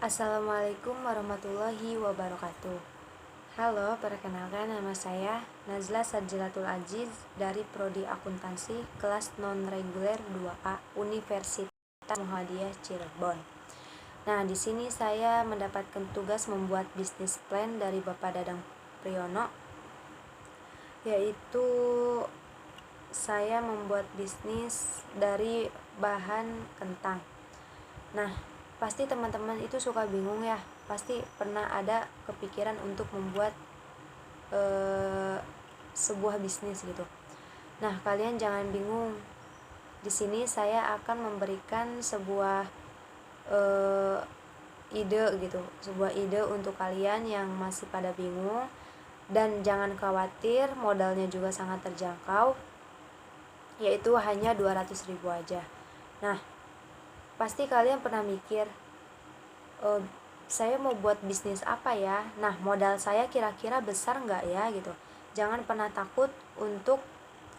Assalamualaikum warahmatullahi wabarakatuh. Halo, perkenalkan nama saya Nazla Sarjilatul Aziz dari Prodi Akuntansi kelas non-reguler 2A Universitas Muhammadiyah Cirebon. Nah, di sini saya mendapatkan tugas membuat bisnis plan dari Bapak Dadang Priyono, yaitu saya membuat bisnis dari bahan kentang. Nah, pasti teman-teman itu suka bingung ya, pasti pernah ada kepikiran untuk membuat sebuah bisnis gitu. Nah, kalian jangan bingung. Di sini saya akan memberikan sebuah ide gitu, sebuah ide untuk kalian yang masih pada bingung, dan jangan khawatir, modalnya juga sangat terjangkau, yaitu hanya 200.000 aja. Nah, pasti kalian pernah mikir, saya mau buat bisnis apa ya? Nah, modal saya kira-kira besar nggak ya gitu. Jangan pernah takut untuk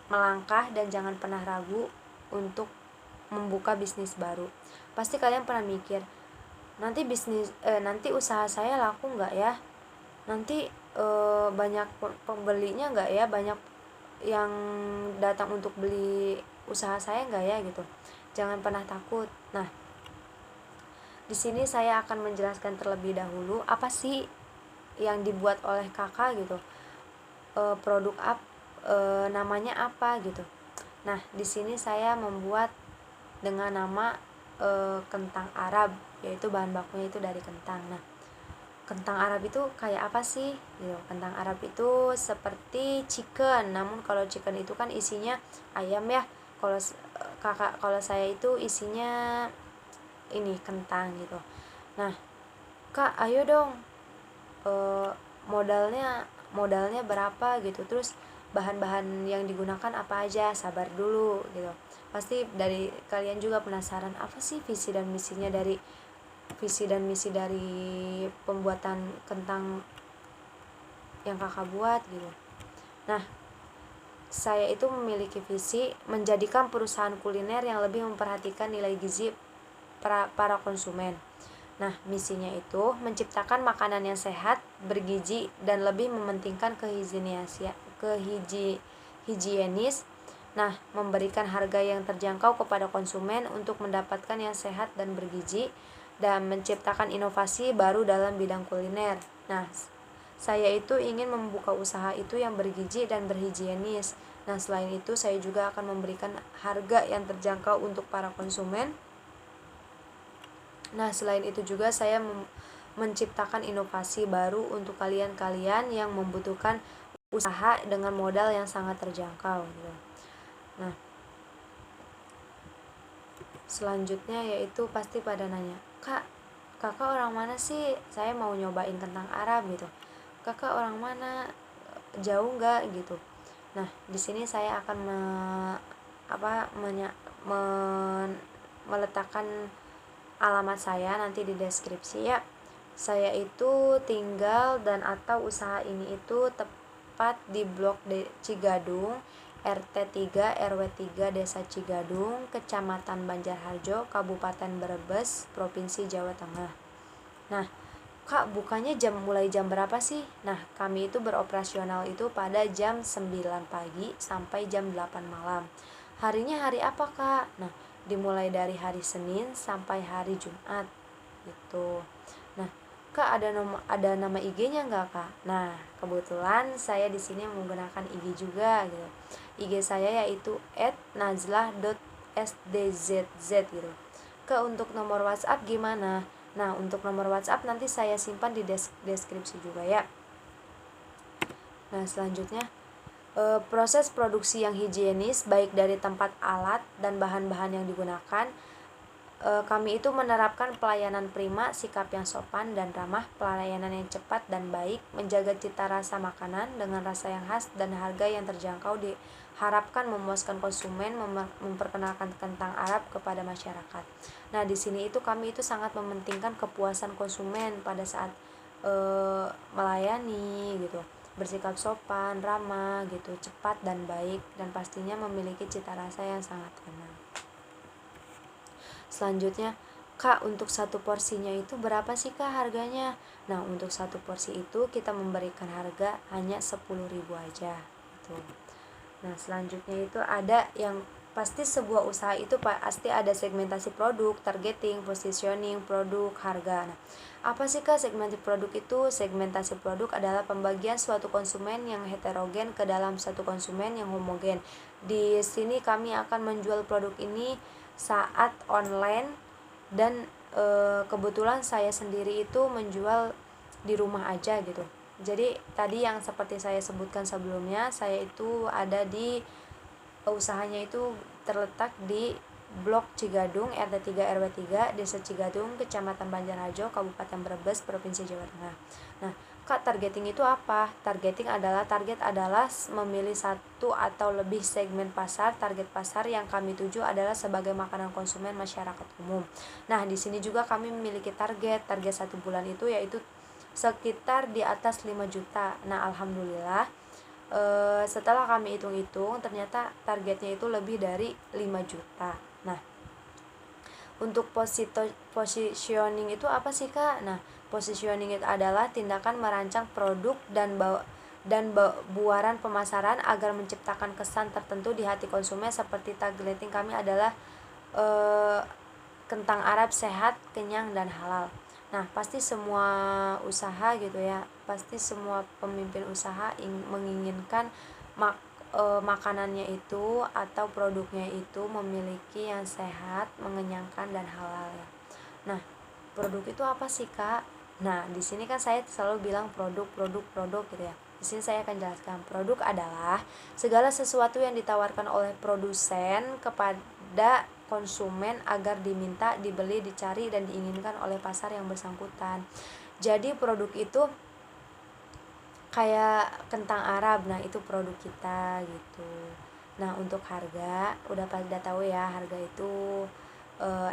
melangkah dan jangan pernah ragu untuk membuka bisnis baru. Pasti kalian pernah mikir, nanti usaha saya laku nggak ya? Nanti banyak pembelinya nggak ya? Banyak yang datang untuk beli usaha saya nggak ya gitu. Jangan pernah takut. Nah, di sini saya akan menjelaskan terlebih dahulu apa sih yang dibuat oleh kakak gitu, produk namanya apa gitu. Nah, di sini saya membuat dengan nama kentang Arab, yaitu bahan bakunya itu dari kentang. Nah, kentang Arab itu kayak apa sih gitu. Kentang Arab itu seperti chicken, namun kalau chicken itu kan isinya ayam ya. Kalau saya itu isinya ini kentang gitu. Nah, kak ayo dong, modalnya berapa gitu, terus bahan-bahan yang digunakan apa aja, sabar dulu gitu. Pasti dari kalian juga penasaran apa sih visi dan misi dari pembuatan kentang yang kakak buat gitu. Nah, saya itu memiliki visi menjadikan perusahaan kuliner yang lebih memperhatikan nilai gizi para konsumen. Nah, misinya itu menciptakan makanan yang sehat, bergizi, dan lebih mementingkan higienis. Nah, memberikan harga yang terjangkau kepada konsumen untuk mendapatkan yang sehat dan bergizi, dan menciptakan inovasi baru dalam bidang kuliner. Nah, saya itu ingin membuka usaha itu yang bergizi dan berhigienis. Nah, selain itu saya juga akan memberikan harga yang terjangkau untuk para konsumen. Nah, selain itu juga saya menciptakan inovasi baru untuk kalian-kalian yang membutuhkan usaha dengan modal yang sangat terjangkau gitu. Nah, selanjutnya yaitu pasti pada nanya, "Kak, kakak orang mana sih? Saya mau nyobain kentang Arab gitu. Kakak orang mana? Jauh nggak?" gitu. Nah, di sini saya akan meletakkan alamat saya nanti di deskripsi ya. Saya itu tinggal dan atau usaha ini itu tepat di Blok Cigadung, RT 3 RW 3 Desa Cigadung, Kecamatan Banjarharjo, Kabupaten Brebes, Provinsi Jawa Tengah. Nah, kak, bukanya mulai jam berapa sih? Nah, kami itu beroperasional itu pada jam 9 pagi sampai jam 8 malam. Harinya hari apa, Kak? Nah, dimulai dari hari Senin sampai hari Jumat gitu. Nah, Kak, ada nama IG-nya nggak, Kak? Nah, kebetulan saya di sini menggunakan IG juga gitu. IG saya yaitu @nazlah.sdzz gitu. Kak, untuk nomor WhatsApp gimana? Nah, untuk nomor WhatsApp nanti saya simpan di deskripsi juga ya. Nah, selanjutnya proses produksi yang higienis baik dari tempat alat dan bahan-bahan yang digunakan. Kami itu menerapkan pelayanan prima, sikap yang sopan dan ramah, pelayanan yang cepat dan baik, menjaga cita rasa makanan dengan rasa yang khas dan harga yang terjangkau, diharapkan memuaskan konsumen, memperkenalkan kentang Arab kepada masyarakat. Nah, di sini itu kami itu sangat mementingkan kepuasan konsumen pada saat melayani gitu, bersikap sopan, ramah gitu, cepat dan baik, dan pastinya memiliki cita rasa yang sangat enak. Selanjutnya, Kak, untuk satu porsinya itu berapa sih Kak harganya? Nah, untuk satu porsi itu kita memberikan harga hanya 10.000 aja gitu. Nah, selanjutnya itu ada yang pasti sebuah usaha itu pasti ada segmentasi produk, targeting, positioning, produk, harga. Nah, apa sih Kak segmentasi produk itu? Segmentasi produk adalah pembagian suatu konsumen yang heterogen ke dalam satu konsumen yang homogen. Di sini kami akan menjual produk ini saat online dan kebetulan saya sendiri itu menjual di rumah aja gitu. Jadi tadi yang seperti saya sebutkan sebelumnya, saya itu ada di usahanya itu terletak di Blok Cigadung, RT 3 RW 3, Desa Cigadung, Kecamatan Banjarharjo, Kabupaten Brebes, Provinsi Jawa Tengah. Nah, Kak, targeting itu apa? Target adalah memilih satu atau lebih segmen pasar. Target pasar yang kami tuju adalah sebagai makanan konsumen masyarakat umum. Nah, di sini juga kami memiliki target satu bulan itu yaitu sekitar di atas 5 juta. Nah, alhamdulillah setelah kami hitung-hitung ternyata targetnya itu lebih dari 5 juta. Nah, untuk positioning itu apa sih Kak? Nah, positioning itu adalah tindakan merancang produk dan buaran pemasaran agar menciptakan kesan tertentu di hati konsumen. Seperti targeting kami adalah kentang Arab sehat, kenyang, dan halal. Nah, pasti semua usaha gitu ya, pasti semua pemimpin usaha menginginkan makanannya itu atau produknya itu memiliki yang sehat, mengenyangkan, dan halal ya. Nah, produk itu apa sih Kak? Nah, di sini kan saya selalu bilang produk gitu ya. Di sini saya akan jelaskan, produk adalah segala sesuatu yang ditawarkan oleh produsen kepada konsumen agar diminta, dibeli, dicari, dan diinginkan oleh pasar yang bersangkutan. Jadi produk itu kayak kentang Arab, nah itu produk kita gitu. Nah, untuk harga udah pada tahu ya, harga itu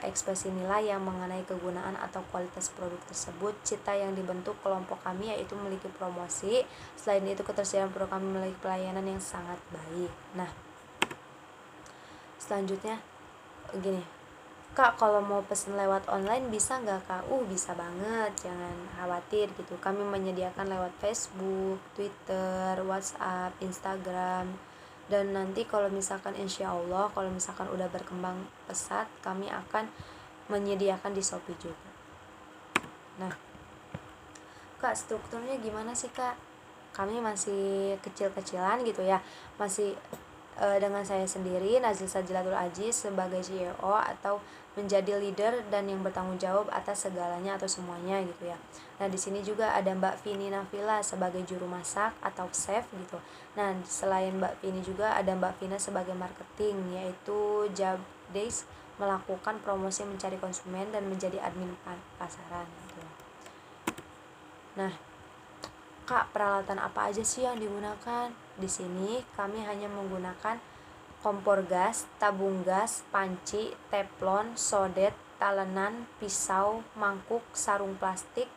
ekspresi nilai yang mengenai kegunaan atau kualitas produk tersebut. Cita yang dibentuk kelompok kami yaitu memiliki promosi. Selain itu ketersediaan produk kami memiliki pelayanan yang sangat baik. Nah, selanjutnya gini, Kak, kalau mau pesen lewat online bisa nggak Kak? Bisa banget, jangan khawatir gitu. Kami menyediakan lewat Facebook, Twitter, WhatsApp, Instagram. Dan nanti kalau misalkan insya Allah, kalau misalkan udah berkembang pesat, kami akan menyediakan di Shopee juga. Nah, Kak, strukturnya gimana sih Kak? Kami masih kecil-kecilan gitu ya, masih dengan saya sendiri Nazil Sajilatul Aziz sebagai CEO atau menjadi leader dan yang bertanggung jawab atas segalanya atau semuanya gitu ya. Nah, di sini juga ada Mbak Vini Nafila sebagai juru masak atau chef gitu. Nah, selain Mbak Vini juga ada Mbak Vina sebagai marketing, yaitu job desk, melakukan promosi mencari konsumen dan menjadi admin pasaran gitu. Nah, Kak, peralatan apa aja sih yang digunakan? Di sini kami hanya menggunakan kompor gas, tabung gas, panci, teflon, sodet, talenan, pisau, mangkuk, sarung plastik,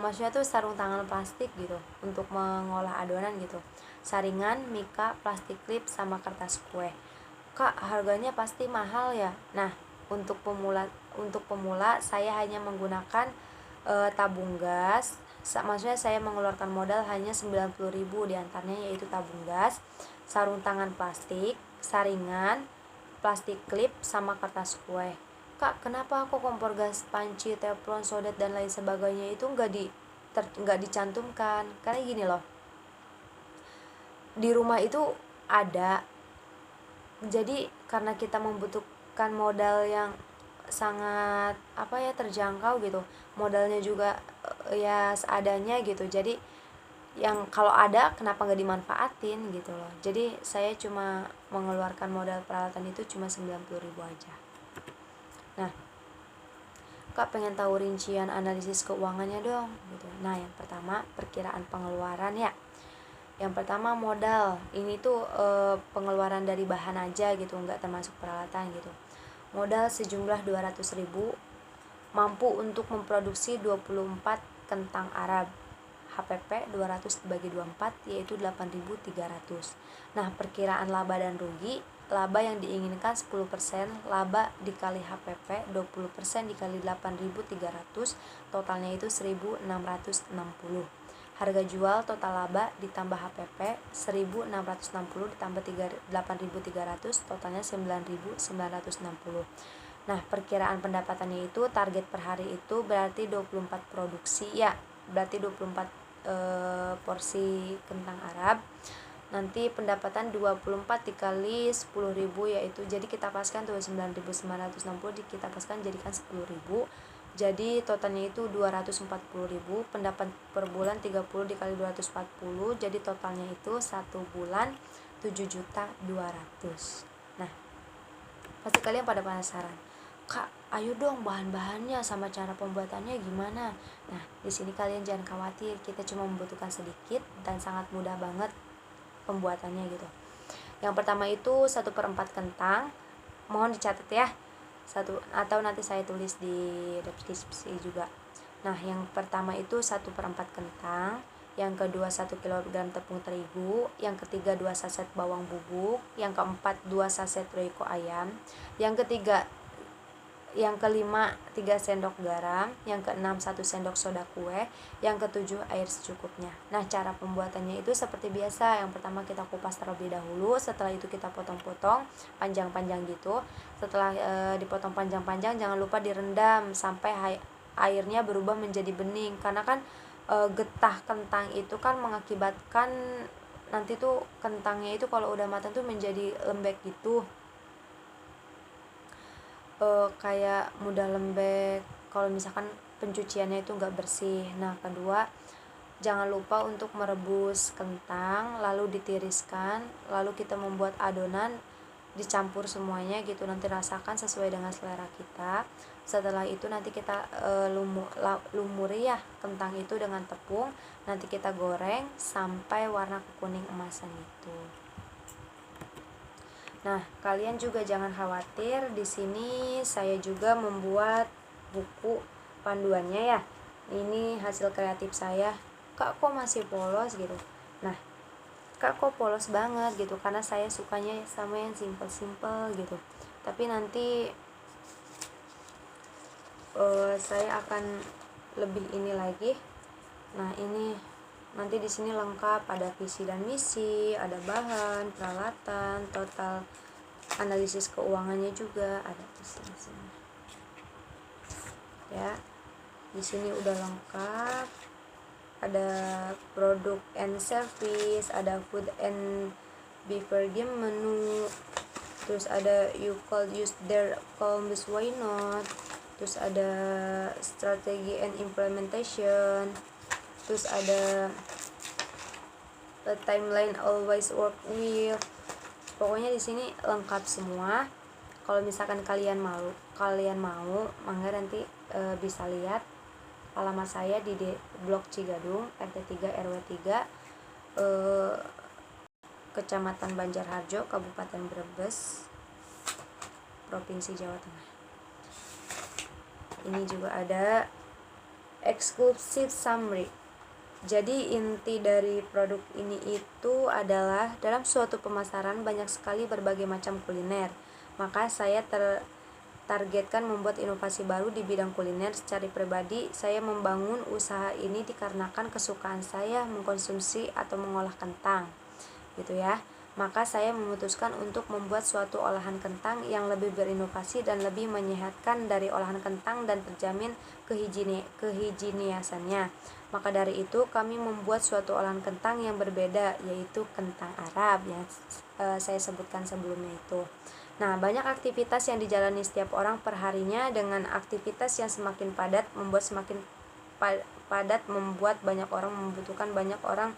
maksudnya tuh sarung tangan plastik gitu untuk mengolah adonan gitu, saringan, mika, plastik klip, sama kertas kue. Kak, harganya pasti mahal ya. Nah, untuk pemula saya hanya menggunakan tabung gas. Maksudnya saya mengeluarkan modal hanya 90.000, diantaranya yaitu tabung gas, sarung tangan plastik, saringan, plastik klip, sama kertas kue. Kak, kenapa kok kompor gas, panci, teflon, sodet, dan lain sebagainya itu nggak dicantumkan? Karena gini loh, di rumah itu ada, jadi karena kita membutuhkan modal yang sangat terjangkau gitu, modalnya juga ya seadanya gitu, jadi yang kalau ada kenapa nggak dimanfaatin gitu loh. Jadi saya cuma mengeluarkan modal peralatan itu cuma 90.000 aja. Nah, Kak, pengen tahu rincian analisis keuangannya dong gitu. Nah, yang pertama perkiraan pengeluaran ya. Yang pertama modal, ini tuh pengeluaran dari bahan aja gitu, nggak termasuk peralatan gitu. Modal sejumlah 200.000, mampu untuk memproduksi 24 kentang Arab. HPP 200 dibagi 24 yaitu 8.300. Nah, perkiraan laba dan rugi laba yang diinginkan 10%, laba dikali HPP 20% dikali 8.300, totalnya itu 1.660. Harga jual total laba ditambah HPP 1.660 ditambah 8.300, totalnya 9.960. Nah, perkiraan pendapatannya itu target per hari itu berarti 24 produksi ya, berarti 24 porsi kentang Arab. Nanti pendapatan 24 dikali 10.000 yaitu, jadi kita paskan tuh 9.960 kita paskan jadikan 10.000, jadi totalnya itu 240.000. Pendapat per bulan 30 dikali 240, jadi totalnya itu 1 bulan 7.200.000. Nah, pasti kalian pada penasaran, Kak, ayo dong bahan-bahannya sama cara pembuatannya gimana? Nah, di sini kalian jangan khawatir, kita cuma membutuhkan sedikit dan sangat mudah banget pembuatannya gitu. Yang pertama itu 1/4 kentang, mohon dicatat ya, atau nanti saya tulis di deskripsi juga. Nah, yang pertama itu 1/4 kentang, yang kedua 1 kg tepung terigu, yang ketiga 2 saset bawang bubuk, yang keempat 2 saset royco ayam, yang kelima 3 sendok garam, yang keenam 1 sendok soda kue, yang ketujuh air secukupnya. Nah, cara pembuatannya itu seperti biasa. Yang pertama kita kupas terlebih dahulu, setelah itu kita potong-potong panjang-panjang gitu. Setelah dipotong panjang-panjang, jangan lupa direndam sampai airnya berubah menjadi bening, karena kan getah kentang itu kan mengakibatkan nanti tuh kentangnya itu kalau udah matang tuh menjadi lembek gitu, kayak mudah lembek kalau misalkan pencuciannya itu nggak bersih. Nah, kedua, jangan lupa untuk merebus kentang lalu ditiriskan, lalu kita membuat adonan, dicampur semuanya gitu, nanti rasakan sesuai dengan selera kita. Setelah itu nanti kita lumuri ya kentang itu dengan tepung, nanti kita goreng sampai warna kekuning emasan itu. Nah, kalian juga jangan khawatir, di sini saya juga membuat buku panduannya ya. Ini hasil kreatif saya. Kak, kok masih polos gitu? Nah, Kak, kok polos banget gitu? Karena saya sukanya sama yang simple-simple gitu. Tapi nanti saya akan lebih ini lagi. Nah, ini nanti di sini lengkap, ada visi dan misi, ada bahan, peralatan, total analisis keuangannya juga ada di sini. Ya, di sini udah lengkap. Ada produk and service, ada food and beverage menu, terus ada you call use their columns why not, terus ada strategi and implementation, terus ada the timeline always work with. Pokoknya di sini lengkap semua. Kalau misalkan kalian mau mangga nanti bisa lihat alamat saya di Blok Cigadung, RT 3 RW 3, Kecamatan Banjarharjo, Kabupaten Brebes, Provinsi Jawa Tengah. Ini juga ada exclusive summary. Jadi inti dari produk ini itu adalah dalam suatu pemasaran banyak sekali berbagai macam kuliner. Maka saya targetkan membuat inovasi baru di bidang kuliner. Secara pribadi, saya membangun usaha ini dikarenakan kesukaan saya mengkonsumsi atau mengolah kentang, gitu ya. Maka saya memutuskan untuk membuat suatu olahan kentang yang lebih berinovasi dan lebih menyehatkan dari olahan kentang dan terjamin kehigieniasannya. Maka dari itu kami membuat suatu olahan kentang yang berbeda, yaitu kentang Arab yang saya sebutkan sebelumnya itu. Nah, banyak aktivitas yang dijalani setiap orang perharinya. Dengan aktivitas yang semakin padat membuat banyak orang membutuhkan banyak orang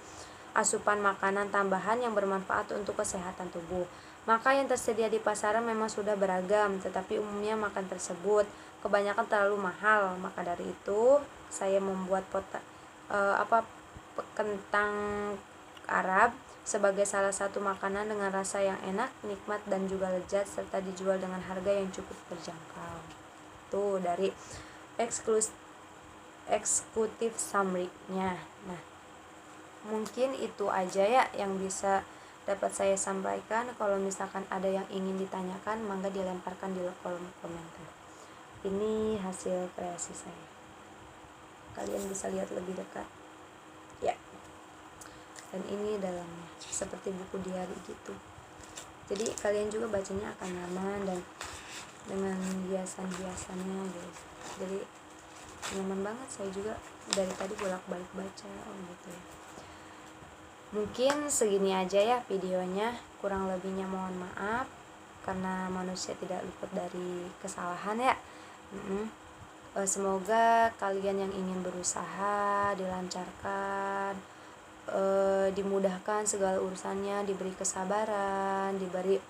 asupan makanan tambahan yang bermanfaat untuk kesehatan tubuh. Maka yang tersedia di pasaran memang sudah beragam, tetapi umumnya makan tersebut kebanyakan terlalu mahal. Maka dari itu saya membuat kentang Arab sebagai salah satu makanan dengan rasa yang enak, nikmat dan juga lezat, serta dijual dengan harga yang cukup terjangkau. Tuh dari eksekutif summary-nya. Nah, mungkin itu aja ya yang bisa dapat saya sampaikan. Kalau misalkan ada yang ingin ditanyakan, mangga dilemparkan di kolom komentar. Ini hasil kreasi saya, kalian bisa lihat lebih dekat ya. Dan ini dalamnya seperti buku diari gitu, jadi kalian juga bacanya akan nyaman dan dengan hiasan-hiasannya guys. Jadi nyaman banget, saya juga dari tadi bolak-balik baca gitu ya. Mungkin segini aja ya videonya, kurang lebihnya mohon maaf karena manusia tidak luput dari kesalahan ya. Semoga kalian yang ingin berusaha dilancarkan, dimudahkan segala urusannya, diberi kesabaran, diberi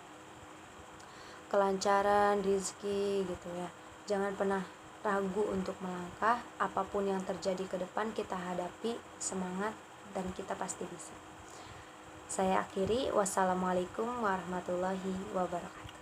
kelancaran rezeki gitu ya. Jangan pernah ragu untuk melangkah, apapun yang terjadi ke depan kita hadapi, semangat, dan kita pasti bisa. Saya akhiri, wassalamualaikum warahmatullahi wabarakatuh.